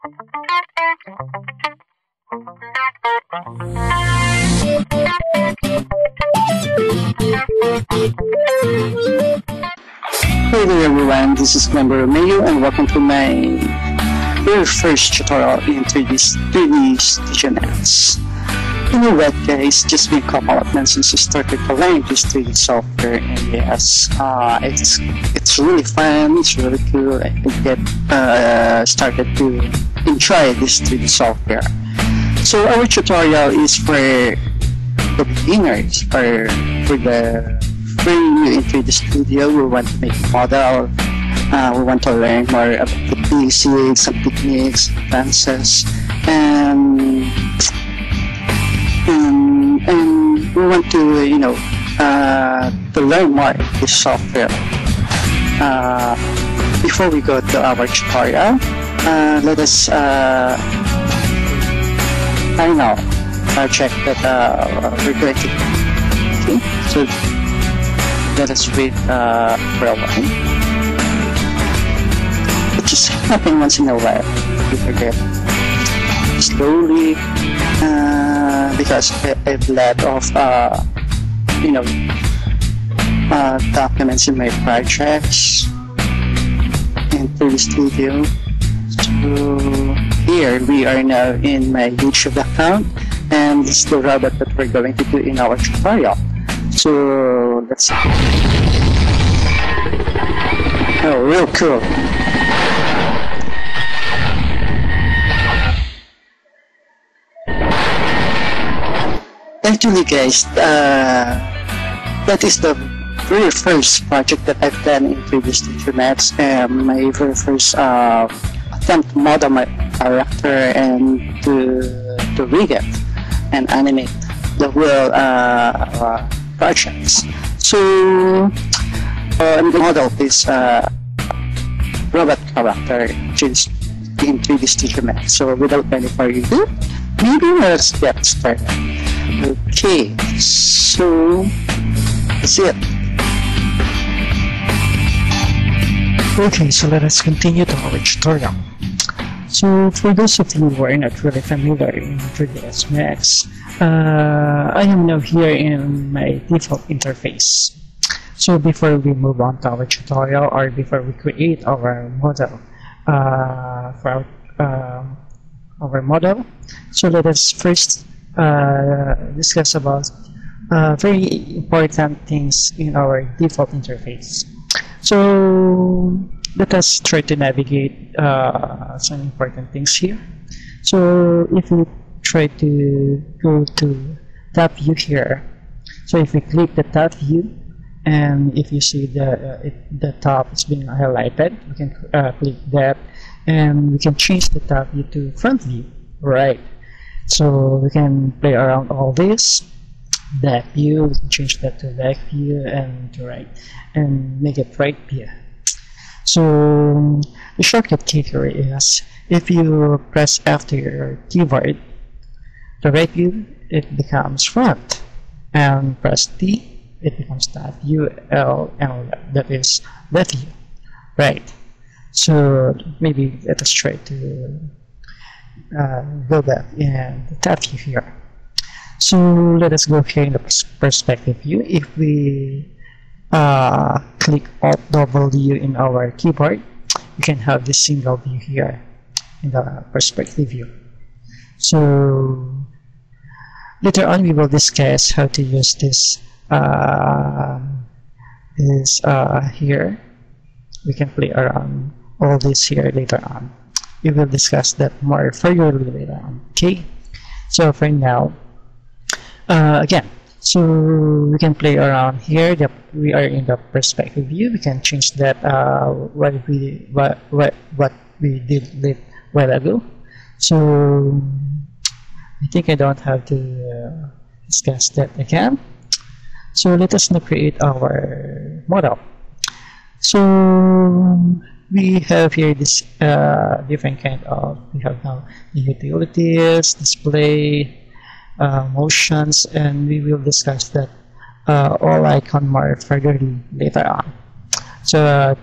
Hey there everyone, this is Glenn Romeo and welcome to my very first tutorial in 3D Station X. You know what guys, just been a couple of months since I started to learn this 3D software, and yes, it's really fun, it's really cool. I can get started to enjoy this 3D software. So our tutorial is for the beginners, or for the very new in 3D Studio. We want to make a model, we want to learn more about the basics, some techniques, advances, and we want to, you know, to learn more of this software. Before we go to our tutorial, let us, I don't know, check that we're going to. Okay, so let us wait for a while. It just happens once in a while. We forget slowly, because I have a lot of you know, documents in my projects in 3D Studio. So here we are now in my YouTube account, and this is the robot that we're going to do in our tutorial. So let's see. Oh, real cool. Actually guys, that is the very first project that I've done in 3D Studio Max, and my very first attempt to model my character and to rig it and animate the whole projects. So I'm going to model this robot character just in 3D Studio Max. So without any further ado, maybe let's get started. Okay, so that's it. Okay, so let us continue to our tutorial. So for those of you who are not really familiar in 3ds Max, I am now here in my default interface. So before we move on to our tutorial, or before we create our model for our model, so let us first discuss about very important things in our default interface. So let us try to navigate some important things here. So if we try to go to top view here, so if we click the top view, and if you see the top is being highlighted, we can click that, and we can change the top view to front view, right? So we can play around all this. Back view, we can change that to back view, and to right, and make it right view. So the shortcut key here is, if you press after your keyboard, the right view, it becomes front, and press T, it becomes top view, L, and left, that is left view, right? So maybe let us try to go back in the top view here. So let us go here in the perspective view. If we click Alt W in our keyboard, we can have this single view here in the perspective view. So later on we will discuss how to use this here. We can play around all this here later on. We will discuss that more further later on. Okay, so for now, again, so we can play around here. We are in the perspective view. We can change that what we did a while ago. So I think I don't have to discuss that again. So let us now create our model. So we have here this different kind of, we have now the utilities, display, motions, and we will discuss that all icon more further later on. So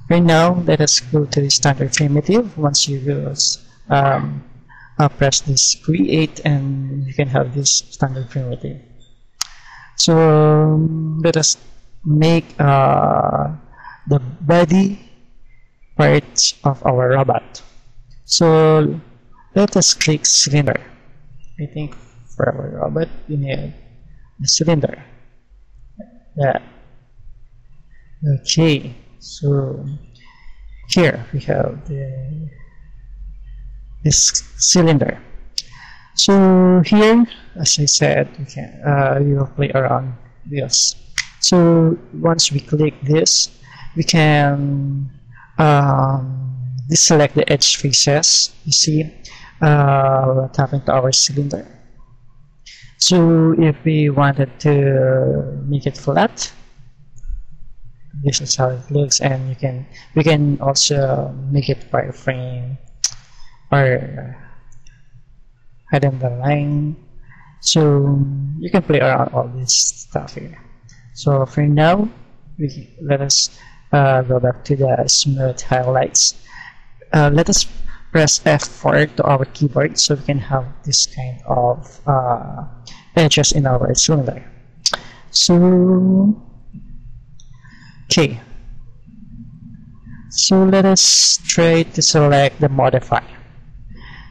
right now let us go to the standard primitive. Once you use press this create, and you can have this standard primitive. So let us make the body parts of our robot. So let us click cylinder. I think for our robot we need the cylinder. Yeah. Okay, so here we have this cylinder. So here, as I said, we will play around this. So once we click this, we can deselect the edge faces. You see what happened to our cylinder. So if we wanted to make it flat, this is how it looks, and we can also make it wireframe or hidden the line. So you can play around all this stuff here. So for now, let us go back to the smooth highlights. Let us press F4 to our keyboard so we can have this kind of edges in our cylinder. So okay, so let us try to select the Modifier.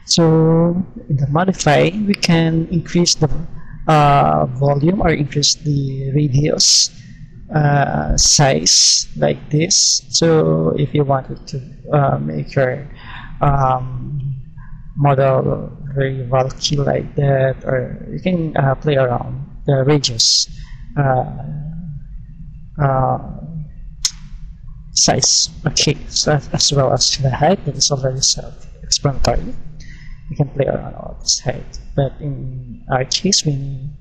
So in the Modify, we can increase the volume or increase the radius size like this. So if you wanted to make your model very bulky like that, or you can play around the radius size. Okay, so as well as the height, that is already self-explanatory. You can play around all this height, but in our case, we need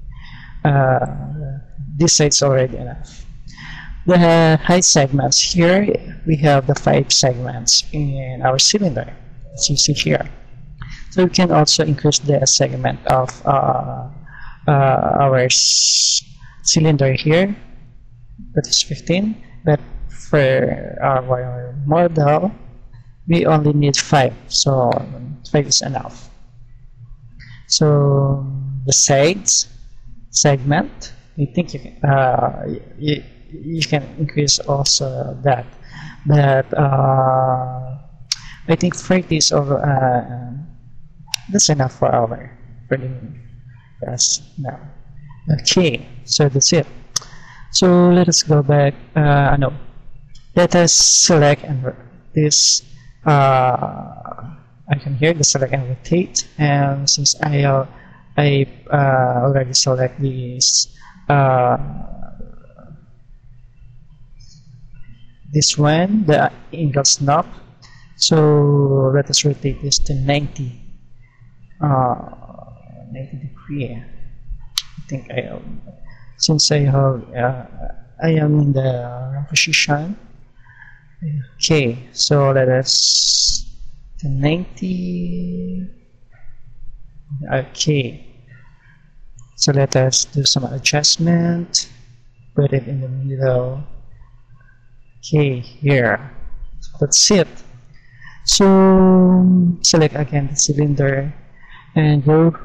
this height is already enough. The height segments here, we have the 5 segments in our cylinder, as you see here. So we can also increase the segment of our cylinder here, that is 15, but for our model, we only need 5, so 5 is enough. So the sides segment, I think you can increase also that, but I think 30 is over. That's enough for us now. Okay, so that's it. So let us go back. No, let us select and this icon here, the select and rotate. And since I already select this one, the angle snap. So let us rotate this to 90 degree. I think since I am in the wrong position. Okay, so let us to 90. Okay, so let us do some adjustment, put it in the middle. Okay, here, so that's it. So select again the cylinder and go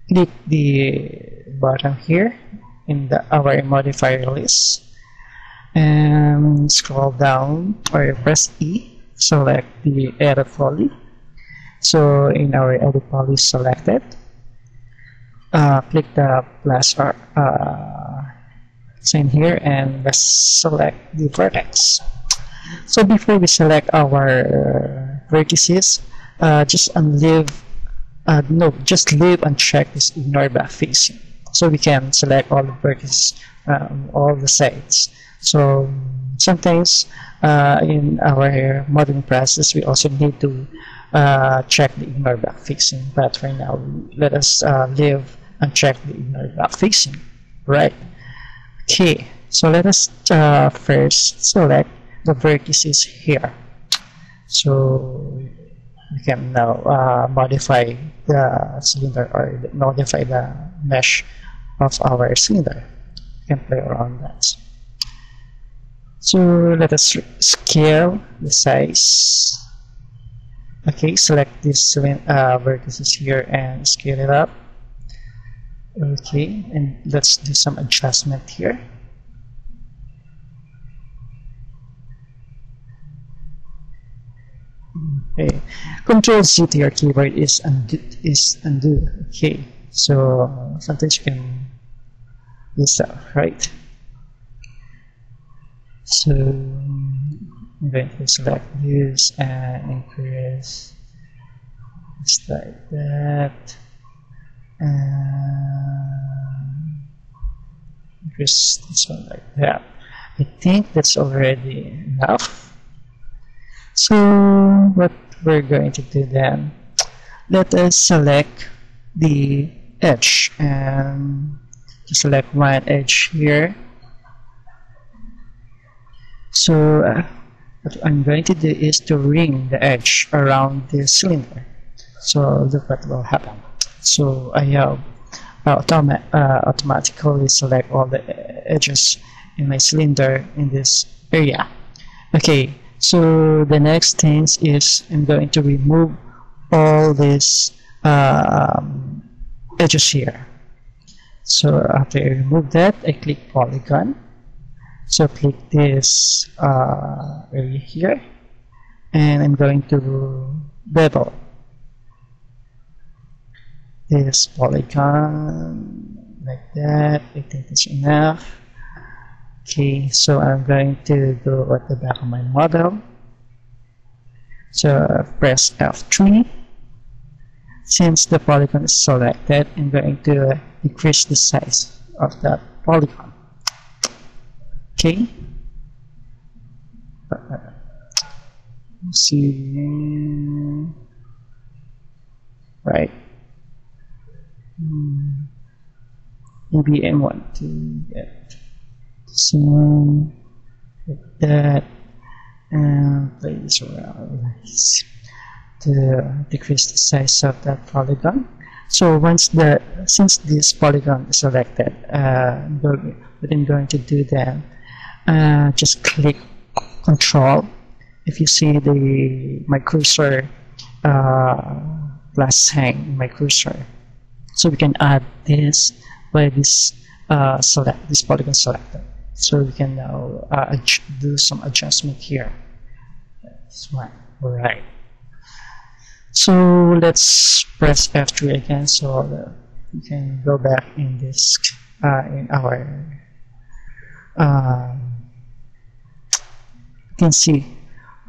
click the button here in our modifier list and scroll down or press E, select the edit poly. So in our edit poly selected, click the plus sign here and let's select the vertex. So before we select our vertices, just leave uncheck this ignore back facing, so we can select all the vertices, all the sides. So sometimes in our modeling process, we also need to check the ignore back facing, but for now, let us leave uncheck the ignore back facing. Right? Okay. So let us first select the vertices here. So we can now modify the cylinder or modify the mesh of our cylinder. We can play around that. So let us scale the size Okay, select this vertices here and scale it up. Okay, and let's do some adjustment here. Okay, Control C to your keyboard is undo. Okay, so sometimes you can use that, right? So I'm going to select this and increase just like that, and increase this one like that. I think that's already enough. So what we're going to do then, let us select the edge, and to select one edge here. So what I'm going to do is to ring the edge around the cylinder. So look what will happen. So I have automatically select all the edges in my cylinder in this area. Okay, so the next thing is I'm going to remove all these edges here. So after I remove that, I click polygon. So click this area here, and I'm going to bevel this polygon like that. I think that's enough. Okay, so I'm going to go at the back of my model. So press F3. Since the polygon is selected, I'm going to decrease the size of that polygon. Okay. Let's see. Right. Maybe I want to get some like that and place around to decrease the size of that polygon. So since this polygon is selected, what I'm going to do then, just click Control. If you see my cursor plus sign, my cursor, so we can add this by this this polygon selector. So we can now do some adjustment here. That's one. All right. So let's press F3 again, so we can go back in this in our. You can see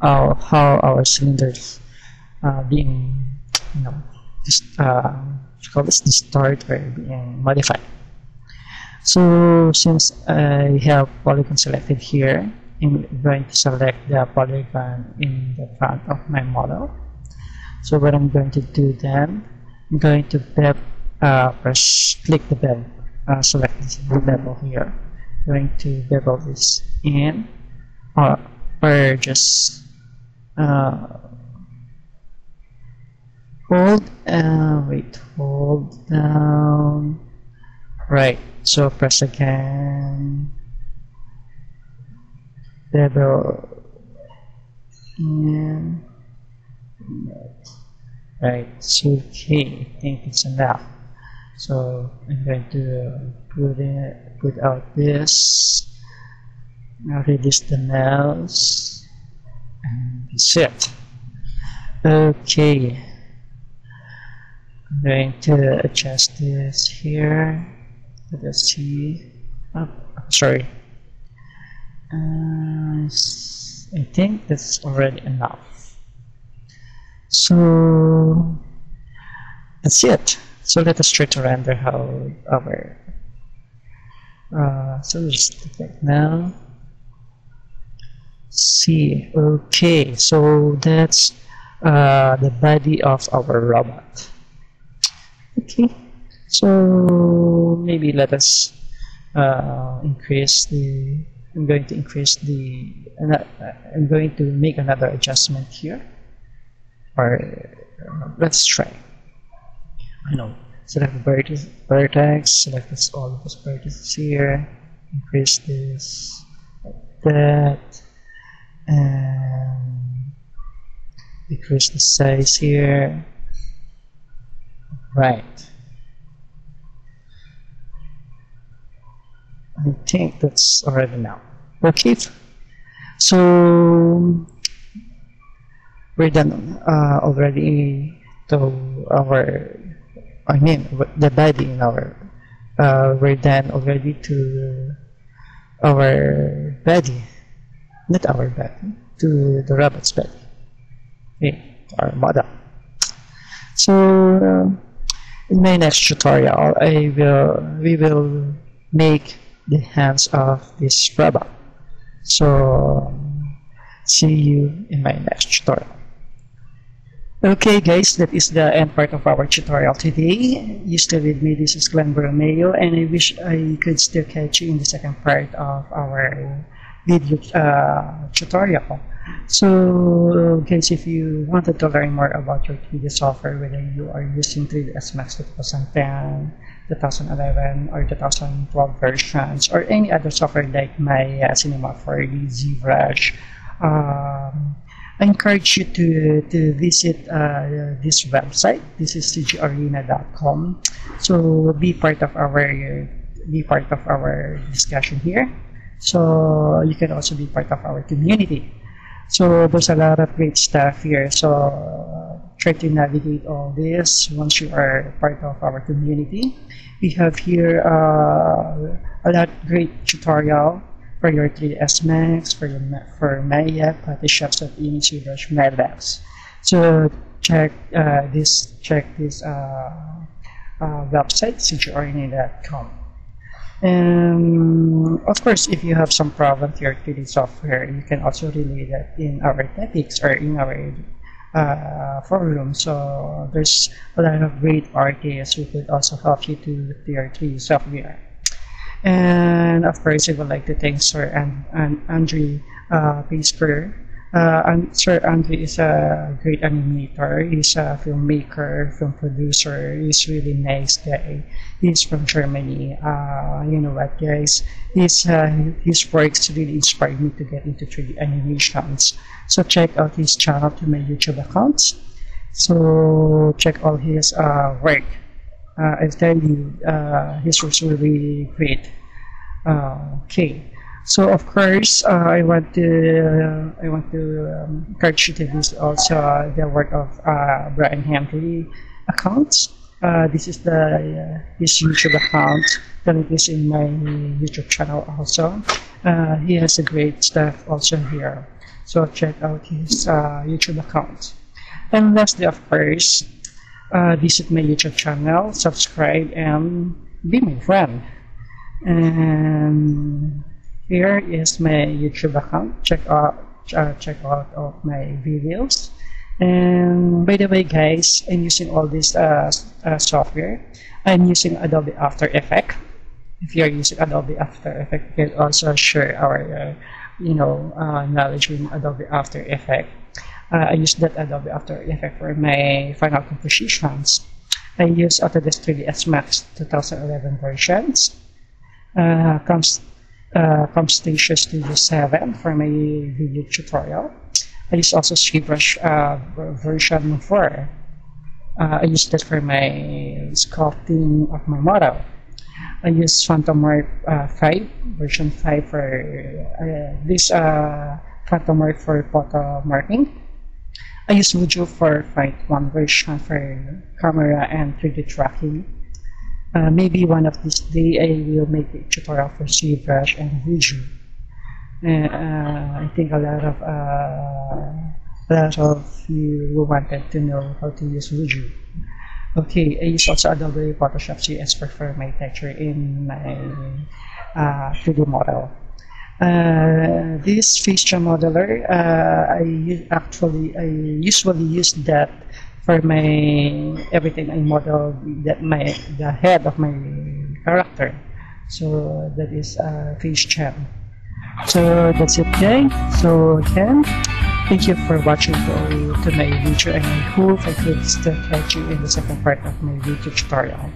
how our cylinders being, just call this distort or being modified. So since I have polygon selected here, I'm going to select the polygon in the front of my model. So what I'm going to do then, I'm going to click the bevel, select this bevel here. I'm going to bevel this in, or just hold down. Right, so press again, bevel in. Right, so okay, I think it's enough. So I'm going to put out this, release the mouse, and that's it. Okay, I'm going to adjust this here. Let's see. Oh, sorry. I think that's already enough. So that's it. So let us try to render how our so just like now. See, okay, so that's the body of our robot. Okay, so maybe let us increase the. I'm going to increase the. I'm going to make another adjustment here. Or let's try. I know. Select the vertex. Select all of those vertices here. Increase this like that, and decrease the size here. Right. I think that's already now. Okay. So we're done already to our, I mean, the body in our, we're done already to our body, not our body, to the robot's body, okay, our model. So in my next tutorial, we will make the hands of this robot. So see you in my next tutorial. Okay guys, that is the end part of our tutorial today. You still with me, this is Glenn Borromeo, and I wish I could still catch you in the second part of our video tutorial. So guys, if you wanted to learn more about your 3D software, whether you are using 3ds Max 2010, 2011 or 2012 versions, or any other software like Maya, Cinema 4D, ZBrush, I encourage you to visit this website. This is cgarena.com. So be part of our discussion here. So you can also be part of our community. So there's a lot of great stuff here. So try to navigate all this once you are part of our community. We have here a lot of great tutorial for your 3ds Max, for Maya, Photoshops, of Image, ZBrush, Medlex. So check this website, cgarena.com. And of course, if you have some problem with your 3D software, you can also relay that in our topics or in our forum. So there's a lot of great artists who could also help you to your 3D software. And of course, I would like to thank Sir Andre Pasker. Sir Andre is a great animator. He's a filmmaker, film producer. He's a really nice guy. He's from Germany. You know what, guys? His works really inspired me to get into 3D animations. So check out his channel to my YouTube account. So check all his work. I tell you, his was really great. Okay, so of course, I want to encourage you to visit also the work of Brian Henry accounts. This is his YouTube account. The link is in my YouTube channel also. He has a great stuff also here. So check out his YouTube account. And lastly, of course, visit my YouTube channel, subscribe, and be my friend. And here is my YouTube account. Check out all my videos. And by the way, guys, I'm using all this software. I'm using Adobe After Effects. If you are using Adobe After Effects, you can also share our knowledge with Adobe After Effects. I use that Adobe After Effects for my final compositions. I use Autodesk 3ds Max 2011 versions. Camtasia Studio 7 for my video tutorial. I use also ZBrush version 4. I use that for my sculpting of my model. I use Phantomorph 5 version 5 for this Phantomorph for photo marking. I use Vudu for Fight 1 version for camera and 3D tracking. Maybe one of these days I will make a tutorial for ZBrush and Vudu. I think a lot of you wanted to know how to use Vudu. Okay, I use also Adobe Photoshop CS for my texture in my 3D model. This feature modeler, I usually use that for my everything I model the head of my character. So that is face cam. So that's it, guys. So again, thank you for watching to my video, and I hope I could still catch you in the second part of my video tutorial.